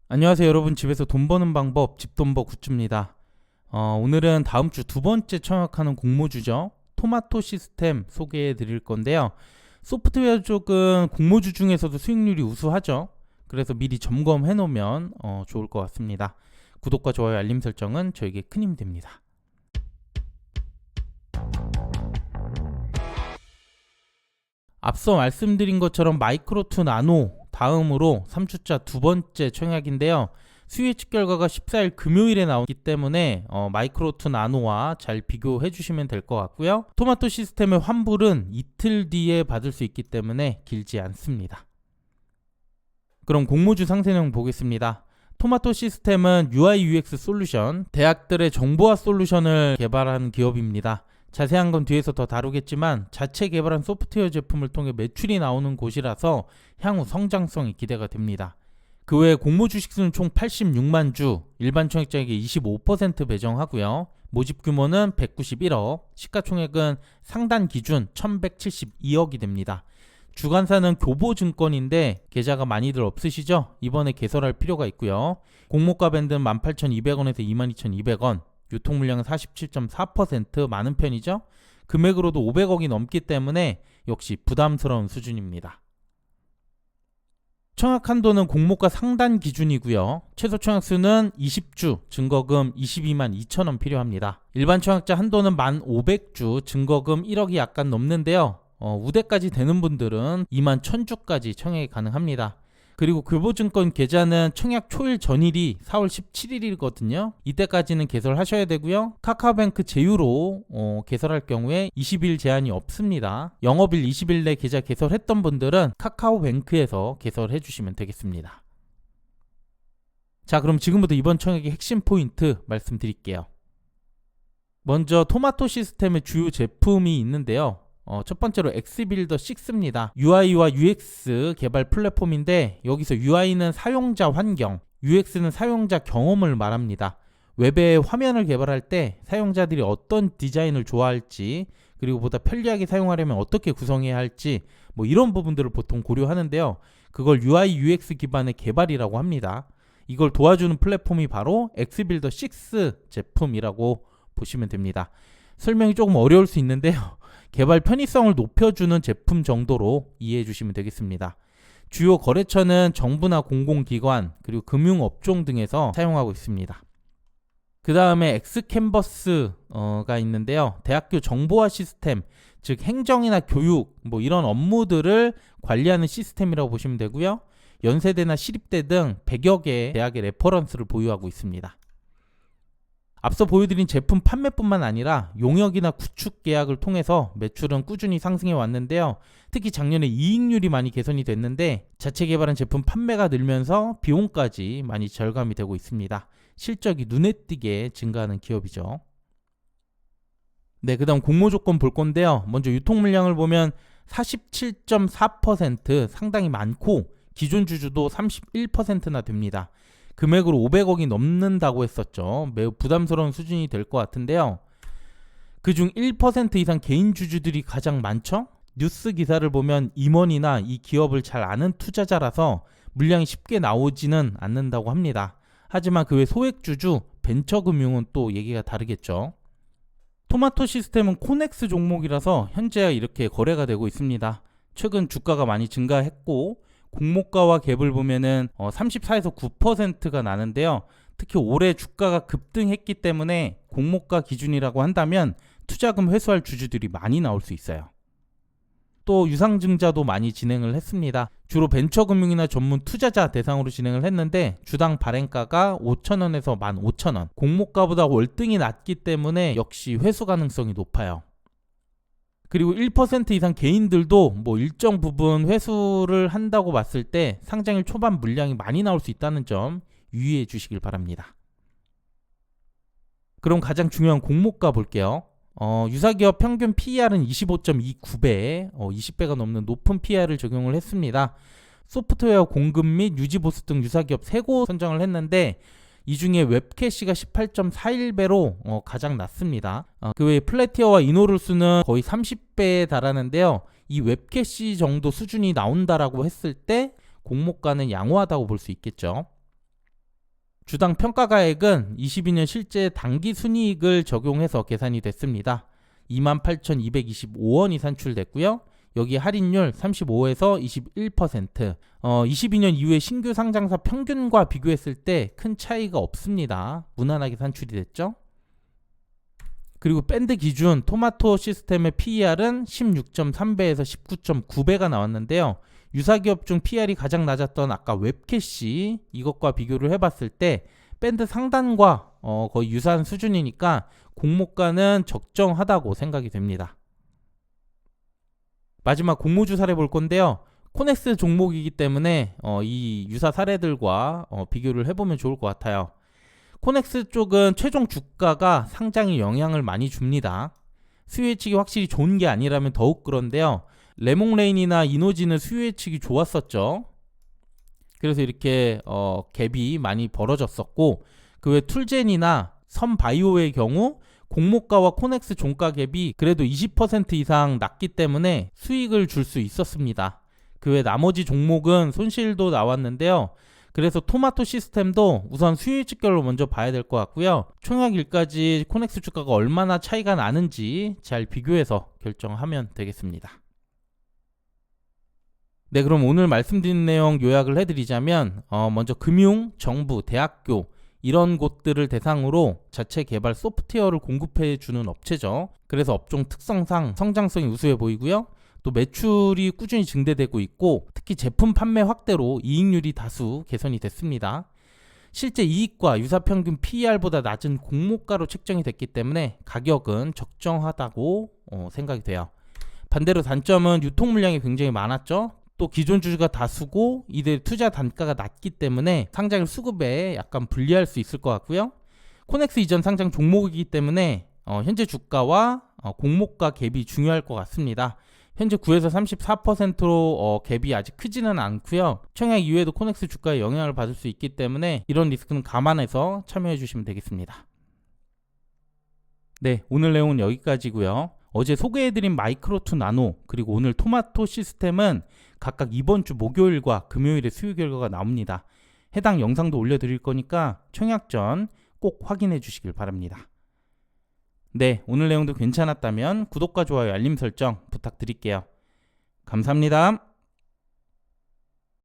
안녕하세요 여러분. 집에서 돈 버는 방법 집돈버 굿즈입니다. 오늘은 다음 주 두 번째 청약하는 공모주죠. 토마토 시스템 소개해 드릴 건데요. 소프트웨어 쪽은 공모주 중에서도 수익률이 우수하죠. 그래서 미리 점검해 놓으면 좋을 것 같습니다. 구독과 좋아요 알림 설정은 저에게 큰 힘이 됩니다. 앞서 말씀드린 것처럼 마이크로2 나노 다음으로 3주차 두 번째 청약인데요. 수요 예측 결과가 14일 금요일에 나오기 때문에 마이크로2 나노와 잘 비교해 주시면 될 것 같고요. 토마토 시스템의 환불은 이틀 뒤에 받을 수 있기 때문에 길지 않습니다. 그럼 공모주 상세 내용 보겠습니다. 토마토 시스템은 UI UX 솔루션, 대학들의 정보화 솔루션을 개발한 기업입니다. 자세한 건 뒤에서 더 다루겠지만 자체 개발한 소프트웨어 제품을 통해 매출이 나오는 곳이라서 향후 성장성이 기대가 됩니다. 그 외에 공모 주식수는 총 86만 주, 일반 청약자에게 25% 배정하고요. 모집 규모는 191억, 시가총액은 상단 기준 1172억이 됩니다. 주관사는 교보증권인데 계좌가 많이들 없으시죠? 이번에 개설할 필요가 있고요. 공모가 밴드는 18,200원에서 22,200원, 유통물량은 47.4% 많은 편이죠. 금액으로도 500억이 넘기 때문에 역시 부담스러운 수준입니다. 청약 한도는 공모가 상단 기준이고요. 최소 청약수는 20주, 증거금 22만 2천원 필요합니다. 일반 청약자 한도는 1,500주, 증거금 1억이 약간 넘는데요. 우대까지 되는 분들은 2만 1,000주까지 청약이 가능합니다. 그리고 교보증권 계좌는 청약 초일 전일이 4월 17일이거든요. 이때까지는 개설하셔야 되고요. 카카오뱅크 제휴로 개설할 경우에 20일 제한이 없습니다. 영업일 20일 내 계좌 개설했던 분들은 카카오뱅크에서 개설해 주시면 되겠습니다. 자, 그럼 지금부터 이번 청약의 핵심 포인트 말씀드릴게요. 먼저 토마토 시스템의 주요 제품이 있는데요. 첫 번째로 엑스빌더 6입니다. UI와 UX 개발 플랫폼인데 여기서 UI는 사용자 환경, UX는 사용자 경험을 말합니다. 웹의 화면을 개발할 때 사용자들이 어떤 디자인을 좋아할지, 그리고 보다 편리하게 사용하려면 어떻게 구성해야 할지 이런 부분들을 보통 고려하는데요. 그걸 UI, UX 기반의 개발이라고 합니다. 이걸 도와주는 플랫폼이 바로 엑스빌더 6 제품이라고 보시면 됩니다. 설명이 조금 어려울 수 있는데요. 개발 편의성을 높여주는 제품 정도로 이해해 주시면 되겠습니다. 주요 거래처는 정부나 공공기관 그리고 금융업종 등에서 사용하고 있습니다. 그 다음에 엑스캔버스가 있는데요. 대학교 정보화 시스템, 즉 행정이나 교육 이런 업무들을 관리하는 시스템이라고 보시면 되고요. 연세대나 시립대 등 100여 개의 대학의 레퍼런스를 보유하고 있습니다. 앞서 보여드린 제품 판매뿐만 아니라 용역이나 구축 계약을 통해서 매출은 꾸준히 상승해 왔는데요. 특히 작년에 이익률이 많이 개선이 됐는데 자체 개발한 제품 판매가 늘면서 비용까지 많이 절감이 되고 있습니다. 실적이 눈에 띄게 증가하는 기업이죠. 네, 그 다음 공모 조건 볼 건데요. 먼저 유통 물량을 보면 47.4% 상당히 많고 기존 주주도 31%나 됩니다. 금액으로 500억이 넘는다고 했었죠. 매우 부담스러운 수준이 될 것 같은데요. 그중 1% 이상 개인 주주들이 가장 많죠. 뉴스 기사를 보면 임원이나 이 기업을 잘 아는 투자자라서 물량이 쉽게 나오지는 않는다고 합니다. 하지만 그 외 소액 주주, 벤처금융은 또 얘기가 다르겠죠. 토마토 시스템은 코넥스 종목이라서 현재 이렇게 거래가 되고 있습니다. 최근 주가가 많이 증가했고 공모가와 갭을 보면은 34에서 9%가 나는데요. 특히 올해 주가가 급등했기 때문에 공모가 기준이라고 한다면 투자금 회수할 주주들이 많이 나올 수 있어요. 또 유상증자도 많이 진행을 했습니다. 주로 벤처금융이나 전문 투자자 대상으로 진행을 했는데 주당 발행가가 5,000원에서 15,000원, 공모가보다 월등히 낮기 때문에 역시 회수 가능성이 높아요. 그리고 1% 이상 개인들도 일정 부분 회수를 한다고 봤을 때 상장일 초반 물량이 많이 나올 수 있다는 점 유의해 주시길 바랍니다. 그럼 가장 중요한 공모가 볼게요. 유사기업 평균 PER은 25.29배, 20배가 넘는 높은 PER을 적용을 했습니다. 소프트웨어 공급 및 유지 보수 등 유사기업 3곳 선정을 했는데 이 중에 웹캐시가 18.41배로 가장 낮습니다. 그 외에 플래티어와 이노룰스는 거의 30배에 달하는데요. 이 웹캐시 정도 수준이 나온다라고 했을 때 공모가는 양호하다고 볼 수 있겠죠. 주당 평가가액은 22년 실제 당기 순이익을 적용해서 계산이 됐습니다. 28,225원이 산출됐고요. 여기 할인율 35에서 21%. 22년 이후에 신규 상장사 평균과 비교했을 때 큰 차이가 없습니다. 무난하게 산출이 됐죠. 그리고 밴드 기준 토마토 시스템의 PER은 16.3배에서 19.9배가 나왔는데요. 유사기업 중 PER이 가장 낮았던 아까 웹캐시 이것과 비교를 해봤을 때 밴드 상단과 거의 유사한 수준이니까 공모가는 적정하다고 생각이 됩니다. 마지막 공모주 사례 볼 건데요. 코넥스 종목이기 때문에 이 유사 사례들과 비교를 해보면 좋을 것 같아요. 코넥스 쪽은 최종 주가가 상장에 영향을 많이 줍니다. 수요 예측이 확실히 좋은 게 아니라면 더욱 그런데요. 레몽레인이나 이노지는 수요 예측이 좋았었죠. 그래서 이렇게 갭이 많이 벌어졌었고, 그 외 툴젠이나 선바이오의 경우 공모가와 코넥스 종가 갭이 그래도 20% 이상 낮기 때문에 수익을 줄 수 있었습니다. 그 외 나머지 종목은 손실도 나왔는데요. 그래서 토마토 시스템도 우선 수요 예측별로 먼저 봐야 될 것 같고요. 총약일까지 코넥스 주가가 얼마나 차이가 나는지 잘 비교해서 결정하면 되겠습니다. 네, 그럼 오늘 말씀드린 내용 요약을 해드리자면 먼저 금융, 정부, 대학교 이런 곳들을 대상으로 자체 개발 소프트웨어를 공급해주는 업체죠. 그래서 업종 특성상 성장성이 우수해 보이고요. 또 매출이 꾸준히 증대되고 있고 특히 제품 판매 확대로 이익률이 다수 개선이 됐습니다. 실제 이익과 유사평균 PER보다 낮은 공모가로 책정이 됐기 때문에 가격은 적정하다고 생각이 돼요. 반대로 단점은 유통 물량이 굉장히 많았죠. 또 기존 주주가 다수고 이들 투자 단가가 낮기 때문에 상장 수급에 약간 불리할 수 있을 것 같고요. 코넥스 이전 상장 종목이기 때문에 현재 주가와 공모가 갭이 중요할 것 같습니다. 현재 9에서 34%로 갭이 아직 크지는 않고요. 청약 이후에도 코넥스 주가에 영향을 받을 수 있기 때문에 이런 리스크는 감안해서 참여해 주시면 되겠습니다. 네, 오늘 내용은 여기까지고요. 어제 소개해드린 마이크로2 나노 그리고 오늘 토마토 시스템은 각각 이번 주 목요일과 금요일에 수요 결과가 나옵니다. 해당 영상도 올려드릴 거니까 청약 전 꼭 확인해 주시길 바랍니다. 네, 오늘 내용도 괜찮았다면 구독과 좋아요, 알림 설정 부탁드릴게요. 감사합니다.